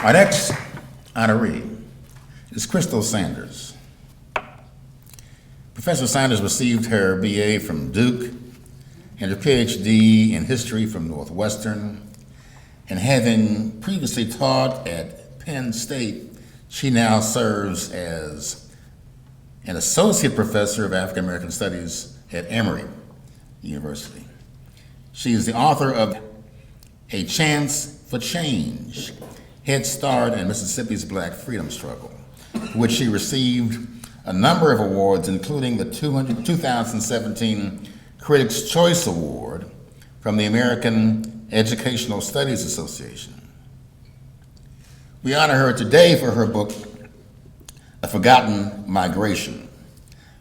Our next honoree is Crystal Sanders. Professor Sanders received her BA from Duke and her PhD in history from Northwestern, and having previously taught at Penn State, she now serves as an associate professor of African American Studies at Emory University. She is the author of A Chance for Change, Head Start and Mississippi's Black Freedom Struggle, for which she received a number of awards, including the 2017 Critics' Choice Award from the American Educational Studies Association. We honor her today for her book, A Forgotten Migration,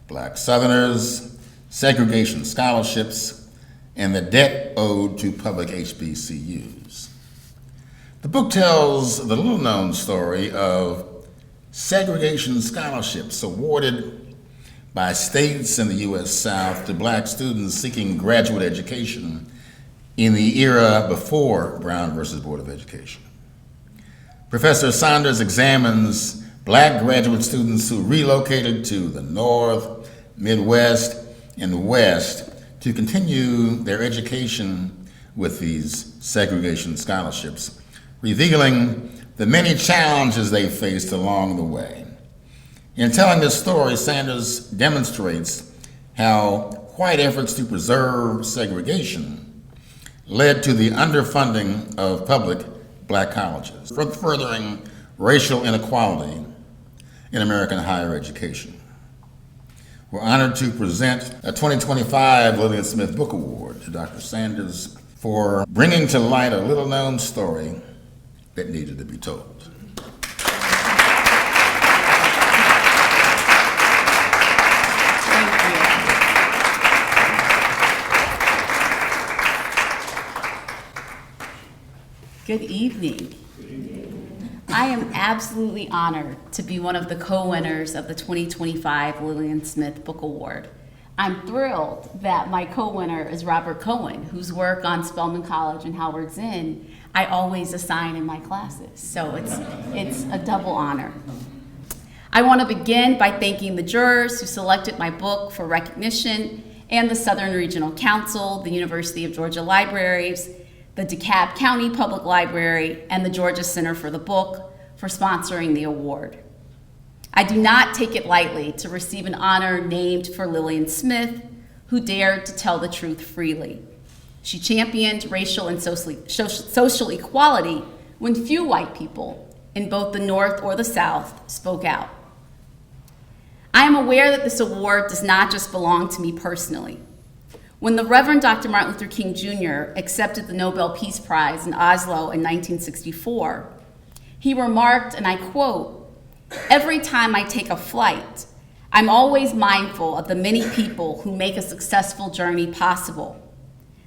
Black Southerners, Segregation Scholarships, and the Debt Owed to Public HBCUs. The book tells the little-known story of segregation scholarships awarded by states in the U.S. South to black students seeking graduate education in the era before Brown versus Board of Education. Professor Sanders examines black graduate students who relocated to the North, Midwest, and West to continue their education with these segregation scholarships, revealing the many challenges they faced along the way. In telling this story, Sanders demonstrates how white efforts to preserve segregation led to the underfunding of public black colleges, furthering racial inequality in American higher education. We're honored to present a 2025 Lillian Smith Book Award to Dr. Sanders for bringing to light a little-known story that needed to be told. Good evening. I am absolutely honored to be one of the co-winners of the 2025 Lillian Smith Book Award. I'm thrilled that my co-winner is Robert Cohen, whose work on Spelman College and Howard Zinn I always assign in my classes, so it's a double honor. I want to begin by thanking the jurors who selected my book for recognition, and the Southern Regional Council, the University of Georgia Libraries, the DeKalb County Public Library, and the Georgia Center for the Book for sponsoring the award. I do not take it lightly to receive an honor named for Lillian Smith, who dared to tell the truth freely. She championed racial and social equality when few white people in both the North or the South spoke out. I am aware that this award does not just belong to me personally. When the Reverend Dr. Martin Luther King Jr. accepted the Nobel Peace Prize in Oslo in 1964, he remarked, and I quote, "Every time I take a flight, I'm always mindful of the many people who make a successful journey possible,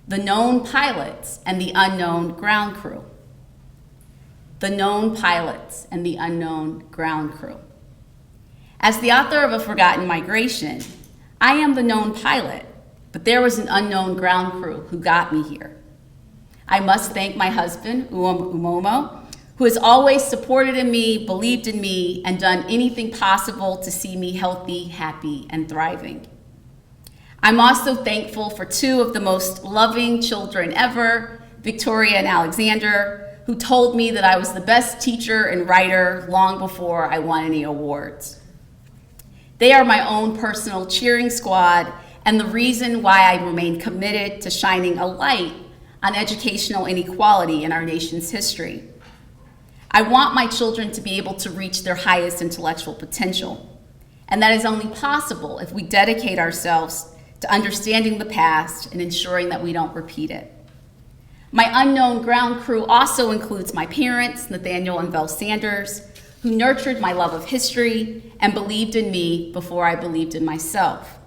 the known pilots and the unknown ground crew." The known pilots and the unknown ground crew. As the author of A Forgotten Migration, I am the known pilot, but there was an unknown ground crew who got me here. I must thank my husband, Umomo, who has always supported in me, believed in me, and done anything possible to see me healthy, happy, and thriving. I'm also thankful for two of the most loving children ever, Victoria and Alexander, who told me that I was the best teacher and writer long before I won any awards. They are my own personal cheering squad and the reason why I remain committed to shining a light on educational inequality in our nation's history. I want my children to be able to reach their highest intellectual potential, and that is only possible if we dedicate ourselves to understanding the past and ensuring that we don't repeat it. My unknown ground crew also includes my parents, Nathaniel and Vel Sanders, who nurtured my love of history and believed in me before I believed in myself.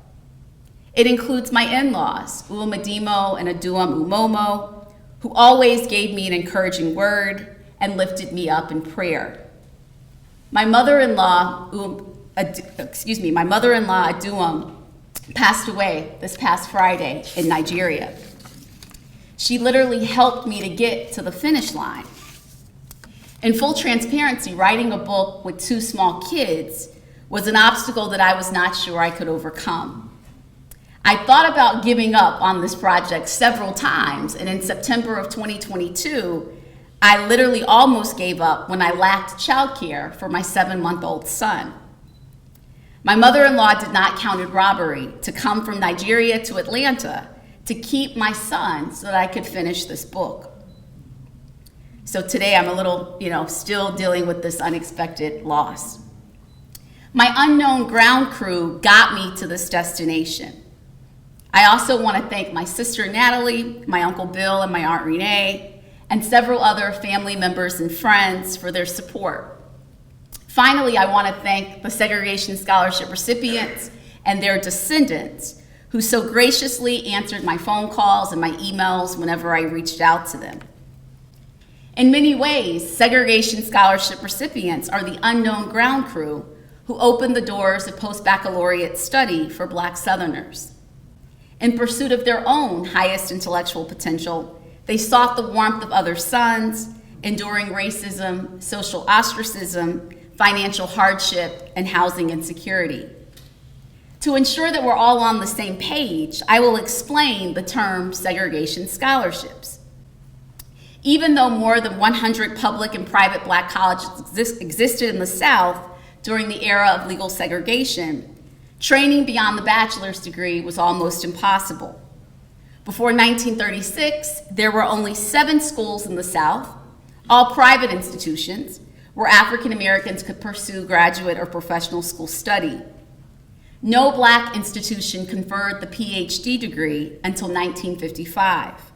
It includes my in-laws, Uomadimo and Aduam Umomo, who always gave me an encouraging word and lifted me up in prayer. My mother-in-law, Aduam, passed away this past Friday in Nigeria. She literally helped me to get to the finish line. In full transparency, writing a book with two small kids was an obstacle that I was not sure I could overcome. I thought about giving up on this project several times, and in September of 2022, I literally almost gave up when I lacked childcare for my 7-month-old son. My mother-in-law did not count it robbery to come from Nigeria to Atlanta to keep my son so that I could finish this book. So today I'm a little, still dealing with this unexpected loss. My unknown ground crew got me to this destination. I also want to thank my sister Natalie, my Uncle Bill, and my Aunt Renee, and several other family members and friends for their support. Finally, I want to thank the Segregation Scholarship recipients and their descendants who so graciously answered my phone calls and my emails whenever I reached out to them. In many ways, Segregation Scholarship recipients are the unknown ground crew who opened the doors of post-baccalaureate study for Black Southerners. In pursuit of their own highest intellectual potential, they sought the warmth of other suns, enduring racism, social ostracism, financial hardship, and housing insecurity. To ensure that we're all on the same page, I will explain the term segregation scholarships. Even though more than 100 public and private Black colleges existed in the South during the era of legal segregation, training beyond the bachelor's degree was almost impossible. Before 1936, there were only 7 schools in the South, all private institutions, where African Americans could pursue graduate or professional school study. No Black institution conferred the PhD degree until 1955.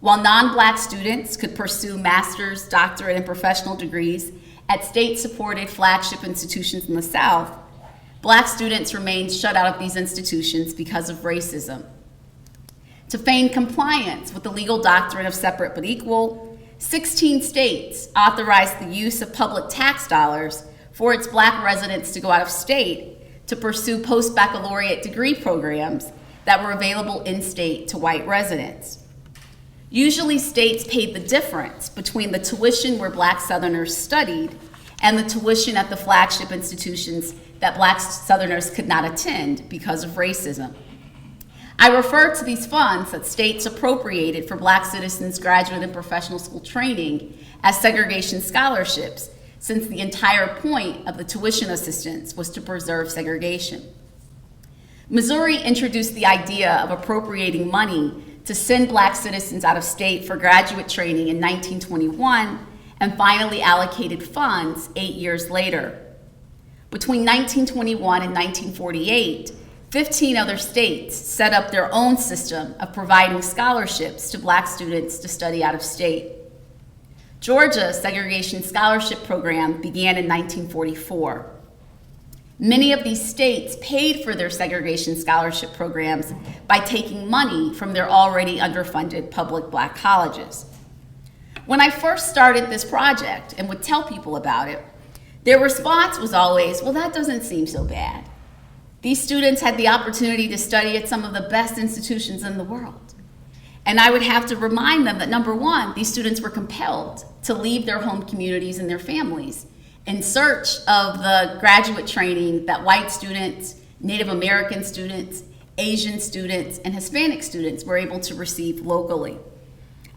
While non-Black students could pursue master's, doctorate, and professional degrees at state-supported flagship institutions in the South, Black students remained shut out of these institutions because of racism. To feign compliance with the legal doctrine of separate but equal, 16 states authorized the use of public tax dollars for its Black residents to go out of state to pursue post-baccalaureate degree programs that were available in-state to white residents. Usually, states paid the difference between the tuition where Black Southerners studied and the tuition at the flagship institutions that Black Southerners could not attend because of racism. I refer to these funds that states appropriated for Black citizens' graduate and professional school training as segregation scholarships, since the entire point of the tuition assistance was to preserve segregation. Missouri introduced the idea of appropriating money to send Black citizens out of state for graduate training in 1921 and finally allocated funds 8 years later. Between 1921 and 1948, 15 other states set up their own system of providing scholarships to Black students to study out of state. Georgia's segregation scholarship program began in 1944. Many of these states paid for their segregation scholarship programs by taking money from their already underfunded public Black colleges. When I first started this project and would tell people about it, their response was always, well, that doesn't seem so bad. These students had the opportunity to study at some of the best institutions in the world. And I would have to remind them that, number one, these students were compelled to leave their home communities and their families in search of the graduate training that white students, Native American students, Asian students, and Hispanic students were able to receive locally.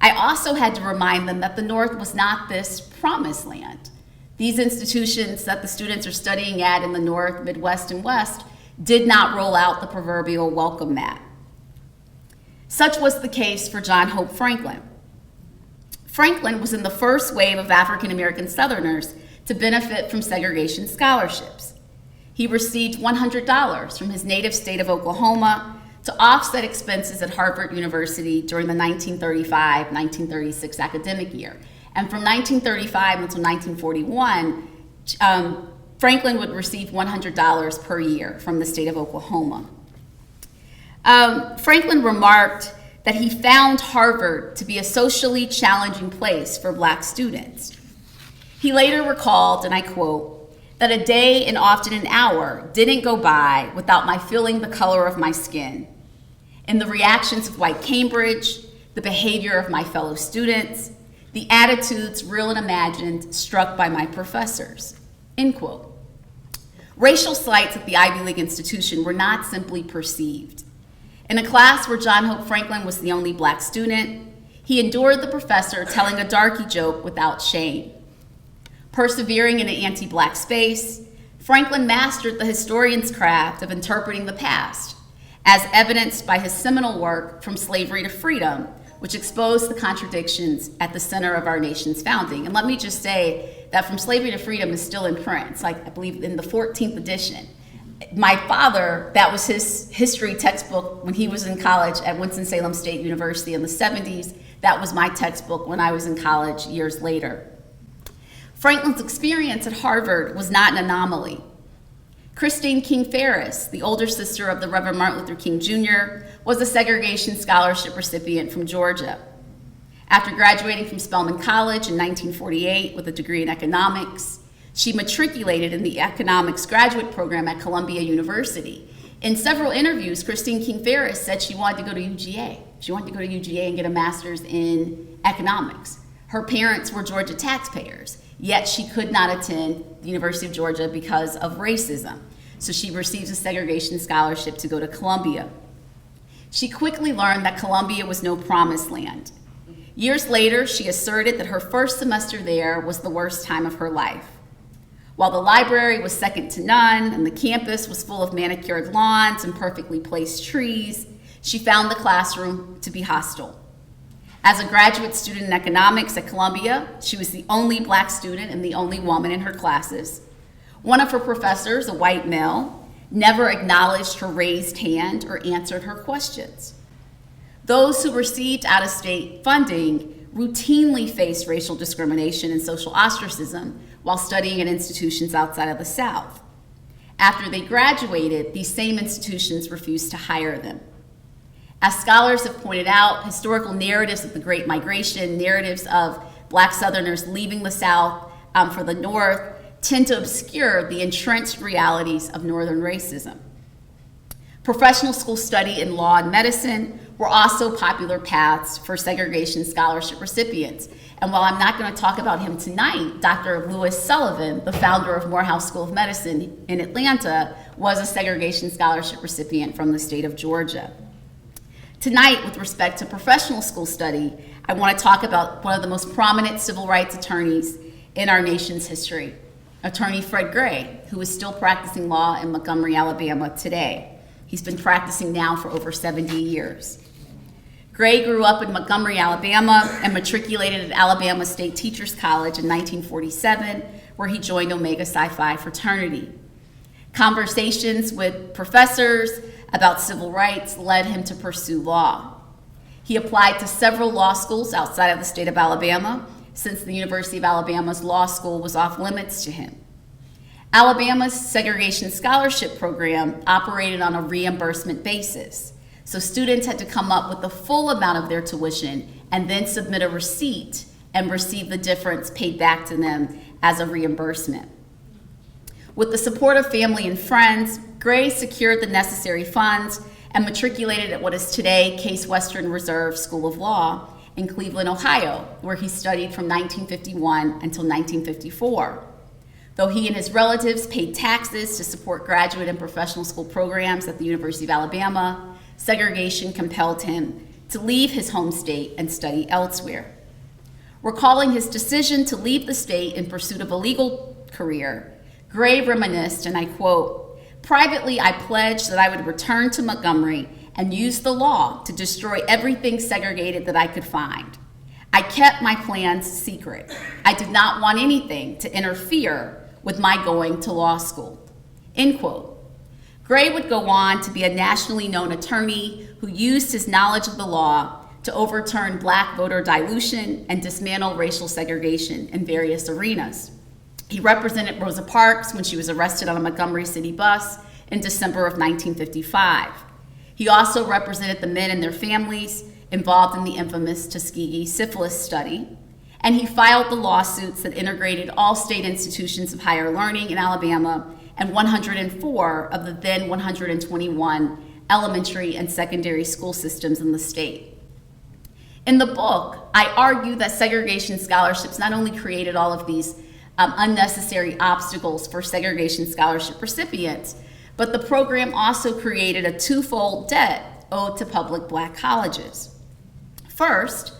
I also had to remind them that the North was not this promised land. These institutions that the students are studying at in the North, Midwest, and West did not roll out the proverbial welcome mat. Such was the case for John Hope Franklin. Franklin was in the first wave of African American Southerners to benefit from segregation scholarships. He received $100 from his native state of Oklahoma to offset expenses at Harvard University during the 1935-1936 academic year. And from 1935 until 1941, Franklin would receive $100 per year from the state of Oklahoma. Franklin remarked that he found Harvard to be a socially challenging place for Black students. He later recalled, and I quote, that a day and often an hour didn't go by without my feeling the color of my skin, in the reactions of white Cambridge, the behavior of my fellow students, The attitudes, real and imagined, struck by my professors, end quote. Racial slights at the Ivy League institution were not simply perceived. In a class where John Hope Franklin was the only black student, he endured the professor telling a darky joke without shame. Persevering in an anti-black space, Franklin mastered the historian's craft of interpreting the past, as evidenced by his seminal work From Slavery to Freedom, which exposed the contradictions at the center of our nation's founding. And let me just say that From Slavery to Freedom is still in print. It's like, I believe, in the 14th edition. My father, that was his history textbook when he was in college at Winston-Salem State University in the 70s. That was my textbook when I was in college years later. Franklin's experience at Harvard was not an anomaly. Christine King Ferris, the older sister of the Reverend Martin Luther King Jr., was a segregation scholarship recipient from Georgia. After graduating from Spelman College in 1948 with a degree in economics, she matriculated in the economics graduate program at Columbia University. In several interviews, Christine King Ferris said she wanted to go to UGA. She wanted to go to UGA and get a master's in economics. Her parents were Georgia taxpayers, yet she could not attend the University of Georgia because of racism. So she receives a segregation scholarship to go to Columbia. She quickly learned that Columbia was no promised land. Years later, she asserted that her first semester there was the worst time of her life. While the library was second to none and the campus was full of manicured lawns and perfectly placed trees, she found the classroom to be hostile. As a graduate student in economics at Columbia, she was the only black student and the only woman in her classes. One of her professors, a white male, never acknowledged her raised hand or answered her questions. Those who received out-of-state funding routinely faced racial discrimination and social ostracism while studying at institutions outside of the South. After they graduated, these same institutions refused to hire them. As scholars have pointed out, historical narratives of the Great Migration, narratives of black Southerners leaving the South for the North, tend to obscure the entrenched realities of Northern racism. Professional school study in law and medicine were also popular paths for segregation scholarship recipients. And while I'm not going to talk about him tonight, Dr. Lewis Sullivan, the founder of Morehouse School of Medicine in Atlanta, was a segregation scholarship recipient from the state of Georgia. Tonight, with respect to professional school study, I want to talk about one of the most prominent civil rights attorneys in our nation's history, Attorney Fred Gray, who is still practicing law in Montgomery, Alabama today. He's been practicing now for over 70 years. Gray grew up in Montgomery, Alabama, and matriculated at Alabama State Teachers College in 1947, where he joined Omega Psi Phi fraternity. Conversations with professors about civil rights led him to pursue law. He applied to several law schools outside of the state of Alabama, since the University of Alabama's law school was off limits to him. Alabama's segregation scholarship program operated on a reimbursement basis, so students had to come up with the full amount of their tuition and then submit a receipt and receive the difference paid back to them as a reimbursement. With the support of family and friends, Gray secured the necessary funds and matriculated at what is today Case Western Reserve School of Law in Cleveland, Ohio, where he studied from 1951 until 1954. Though he and his relatives paid taxes to support graduate and professional school programs at the University of Alabama, segregation compelled him to leave his home state and study elsewhere. Recalling his decision to leave the state in pursuit of a legal career, Gray reminisced, and I quote, "Privately, I pledged that I would return to Montgomery and use the law to destroy everything segregated that I could find. I kept my plans secret. I did not want anything to interfere with my going to law school." End quote. Gray would go on to be a nationally known attorney who used his knowledge of the law to overturn black voter dilution and dismantle racial segregation in various arenas. He represented Rosa Parks when she was arrested on a Montgomery City bus in December of 1955. He also represented the men and their families involved in the infamous Tuskegee syphilis study, and he filed the lawsuits that integrated all state institutions of higher learning in Alabama and 104 of the then 121 elementary and secondary school systems in the state. In the book, I argue that segregation scholarships not only created all of these unnecessary obstacles for segregation scholarship recipients, but the program also created a twofold debt owed to public black colleges. First,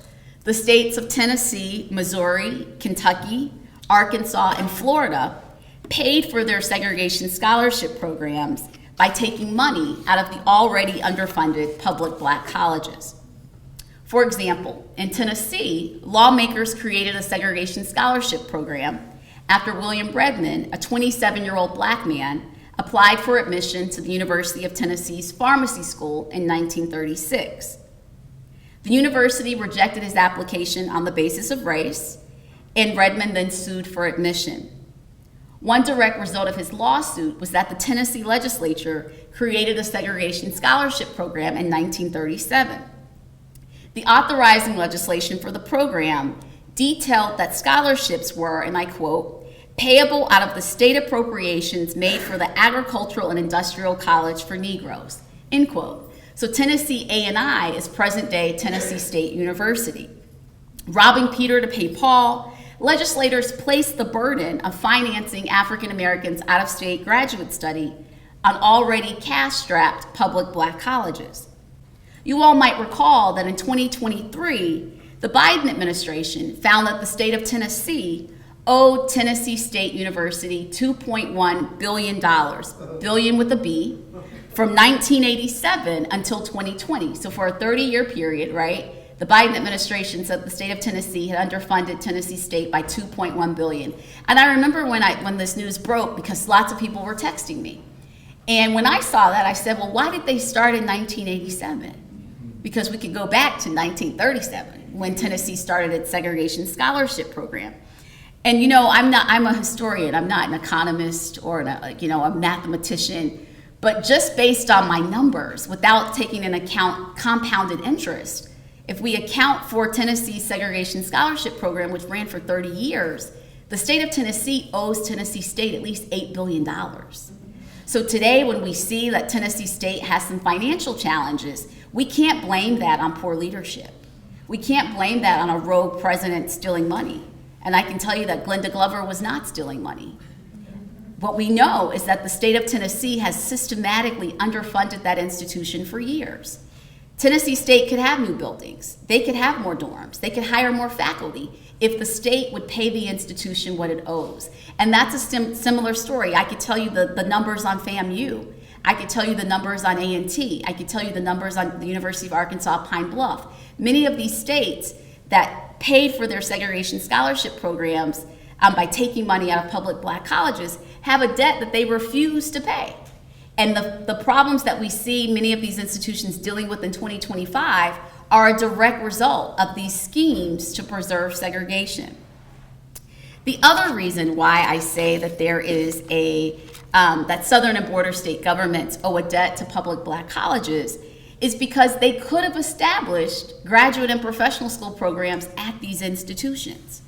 the states of Tennessee, Missouri, Kentucky, Arkansas, and Florida paid for their segregation scholarship programs by taking money out of the already underfunded public black colleges. For example, in Tennessee, lawmakers created a segregation scholarship program after William Redmond, a 27-year-old black man, applied for admission to the University of Tennessee's pharmacy school in 1936. The university rejected his application on the basis of race, and Redmond then sued for admission. One direct result of his lawsuit was that the Tennessee legislature created a segregation scholarship program in 1937. The authorizing legislation for the program detailed that scholarships were, and I quote, payable out of the state appropriations made for the Agricultural and Industrial College for Negroes, end quote. So Tennessee A&I is present-day Tennessee State University. Robbing Peter to pay Paul, legislators placed the burden of financing African Americans out-of-state graduate study on already cash-strapped public black colleges. You all might recall that in 2023, the Biden administration found that the state of Tennessee owed Tennessee State University $2.1 billion, billion with a B, from 1987 until 2020. So for a 30-year period, right, the Biden administration said the state of Tennessee had underfunded Tennessee State by $2.1 billion. And I remember when this news broke, because lots of people were texting me. And when I saw that, I said, well, why did they start in 1987? Because we could go back to 1937 when Tennessee started its segregation scholarship program. And you know, I'm a historian. I'm not an economist or a mathematician, but just based on my numbers, without taking into account compounded interest, if we account for Tennessee's segregation scholarship program, which ran for 30 years, the state of Tennessee owes Tennessee State at least $8 billion. So today, when we see that Tennessee State has some financial challenges, we can't blame that on poor leadership. We can't blame that on a rogue president stealing money. And I can tell you that Glenda Glover was not stealing money. What we know is that the state of Tennessee has systematically underfunded that institution for years. Tennessee State could have new buildings. They could have more dorms. They could hire more faculty if the state would pay the institution what it owes. And that's a similar story. I could tell you the numbers on FAMU. I could tell you the numbers on A&T. I could tell you the numbers on the University of Arkansas Pine Bluff. Many of these states that paid for their segregation scholarship programs by taking money out of public black colleges have a debt that they refuse to pay. And the problems that we see many of these institutions dealing with in 2025 are a direct result of these schemes to preserve segregation. The other reason why I say that there is that Southern and border state governments owe a debt to public black colleges is because they could have established graduate and professional school programs at these institutions.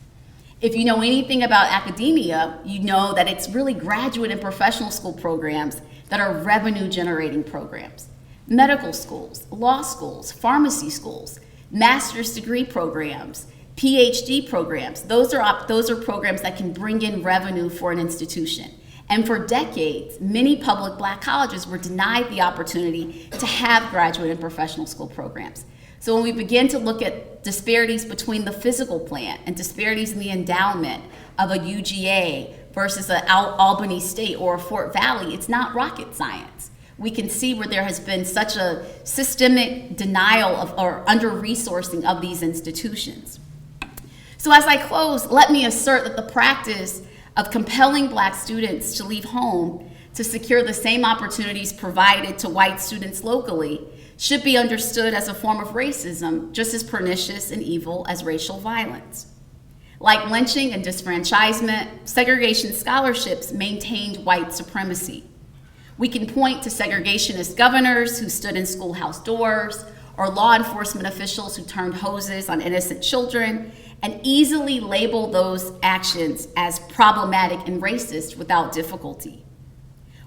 If you know anything about academia, you know that it's really graduate and professional school programs that are revenue generating programs. Medical schools, law schools, pharmacy schools, master's degree programs, PhD programs, those are programs that can bring in revenue for an institution. And for decades, many public black colleges were denied the opportunity to have graduate and professional school programs. So when we begin to look at disparities between the physical plant and disparities in the endowment of a UGA versus an Albany State or a Fort Valley, it's not rocket science. We can see where there has been such a systemic denial of or under-resourcing of these institutions. So as I close, let me assert that the practice of compelling black students to leave home to secure the same opportunities provided to white students locally should be understood as a form of racism just as pernicious and evil as racial violence. Like lynching and disfranchisement, segregation scholarships maintained white supremacy. We can point to segregationist governors who stood in schoolhouse doors, or law enforcement officials who turned hoses on innocent children, and easily label those actions as problematic and racist without difficulty.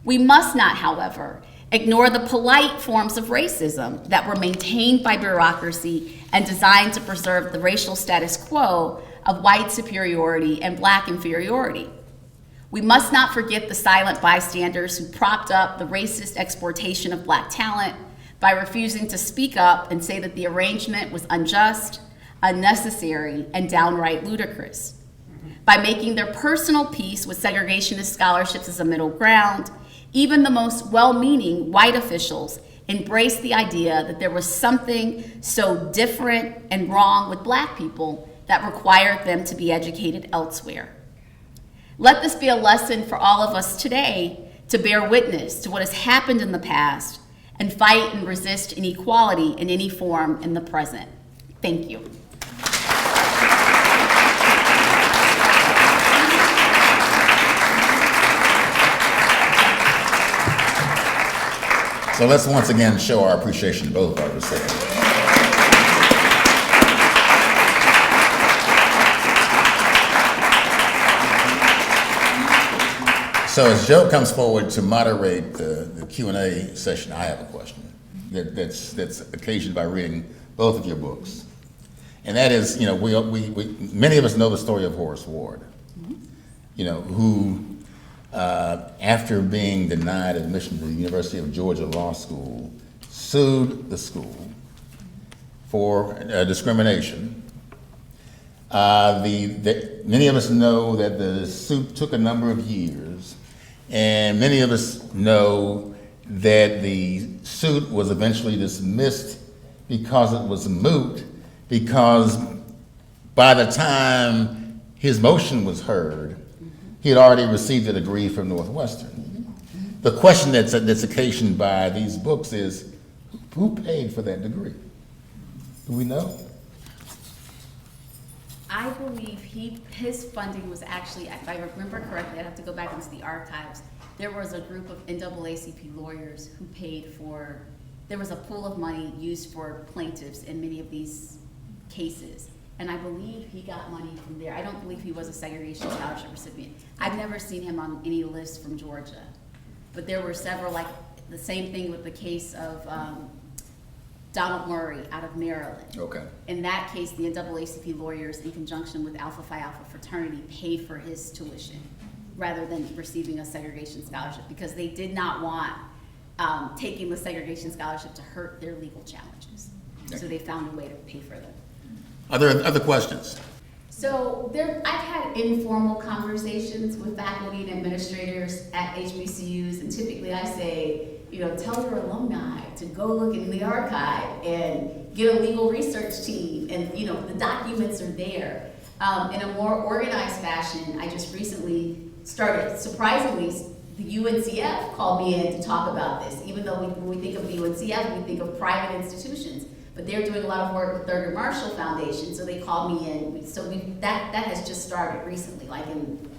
We must not, however, ignore the polite forms of racism that were maintained by bureaucracy and designed to preserve the racial status quo of white superiority and black inferiority. We must not forget the silent bystanders who propped up the racist exploitation of black talent by refusing to speak up and say that the arrangement was unjust, unnecessary, and downright ludicrous. By making their personal peace with segregationist scholarships as a middle ground, even the most well-meaning white officials embraced the idea that there was something so different and wrong with black people that required them to be educated elsewhere. Let this be a lesson for all of us today to bear witness to what has happened in the past and fight and resist inequality in any form in the present. Thank you. So let's once again show our appreciation to both of us there. So as Joe comes forward to moderate the Q&A session, I have a question that's occasioned by reading both of your books. And that is, you know, many of us know the story of Horace Ward, you know, who after being denied admission to the University of Georgia Law School, sued the school for discrimination. Many of us know that the suit took a number of years, and many of us know that the suit was eventually dismissed because it was moot, because by the time his motion was heard, he had already received a degree from Northwestern. The question that's occasioned by these books is, who paid for that degree? Do we know? I believe his funding was actually, if I remember correctly, I'd have to go back into the archives. There was a group of NAACP lawyers who paid for, there was a pool of money used for plaintiffs in many of these cases. And I believe he got money from there. I don't believe he was a segregation scholarship recipient. I've never seen him on any list from Georgia. But there were several, like the same thing with the case of Donald Murray out of Maryland. Okay. In that case, the NAACP lawyers, in conjunction with Alpha Phi Alpha fraternity, paid for his tuition rather than receiving a segregation scholarship, because they did not want taking the segregation scholarship to hurt their legal challenges. So they found a way to pay for them. Are there other questions? So I've had informal conversations with faculty and administrators at HBCUs, and typically I say, you know, tell your alumni to go look in the archive and get a legal research team, and you know, the documents are there. In a more organized fashion, I just recently started, surprisingly, the UNCF called me in to talk about this, even though when we think of the UNCF, we think of private institutions. But they're doing a lot of work with Thurgood Marshall Foundation, so they called me in. That has just started recently, like in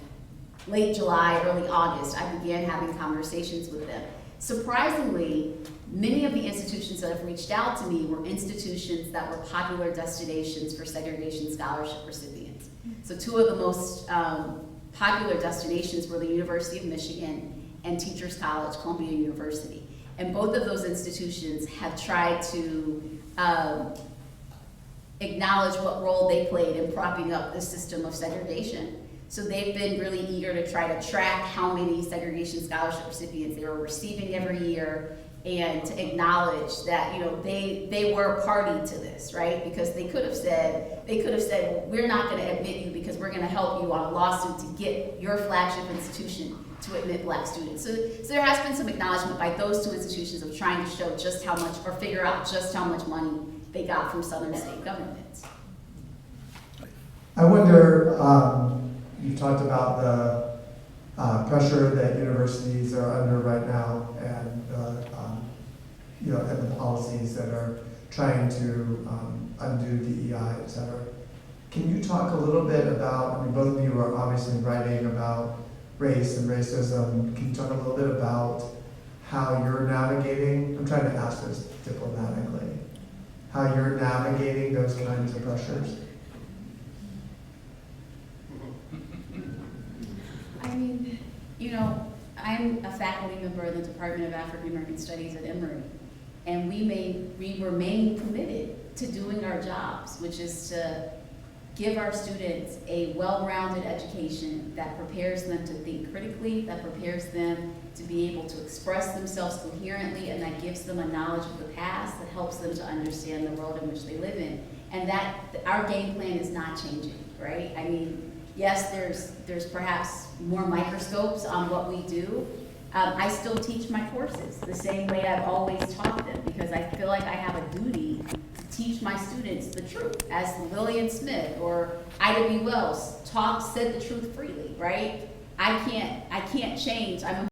late July, early August, I began having conversations with them. Surprisingly, many of the institutions that have reached out to me were institutions that were popular destinations for segregation scholarship recipients. So two of the most popular destinations were the University of Michigan and Teachers College, Columbia University. And both of those institutions have tried to acknowledge what role they played in propping up the system of segregation. So they've been really eager to try to track how many segregation scholarship recipients they were receiving every year, and to acknowledge that, you know, they were a party to this, right? Because they could have said, well, we're not going to admit you because we're going to help you on a lawsuit to get your flagship institution to admit black students. So there has been some acknowledgement by those two institutions of trying to show just how much, or figure out just how much money they got from Southern state governments. I wonder, you talked about the pressure that universities are under right now, and you know, and the policies that are trying to undo DEI, et cetera. Can you talk a little bit about, I mean, both of you are obviously writing about race and racism. Can you talk a little bit about how you're navigating, I'm trying to ask this diplomatically, how you're navigating those kinds of pressures? I mean, you know, I'm a faculty member in the Department of African American Studies at Emory, and we remain committed to doing our jobs, which is to give our students a well-rounded education that prepares them to think critically, that prepares them to be able to express themselves coherently, and that gives them a knowledge of the past that helps them to understand the world in which they live in. And that, our game plan is not changing, right? I mean, yes, there's perhaps more microscopes on what we do. I still teach my courses the same way I've always taught them, because I feel like I have a duty to teach my students the truth, as Lillian Smith or Ida B. Wells said the truth freely, right? I can't change. I'm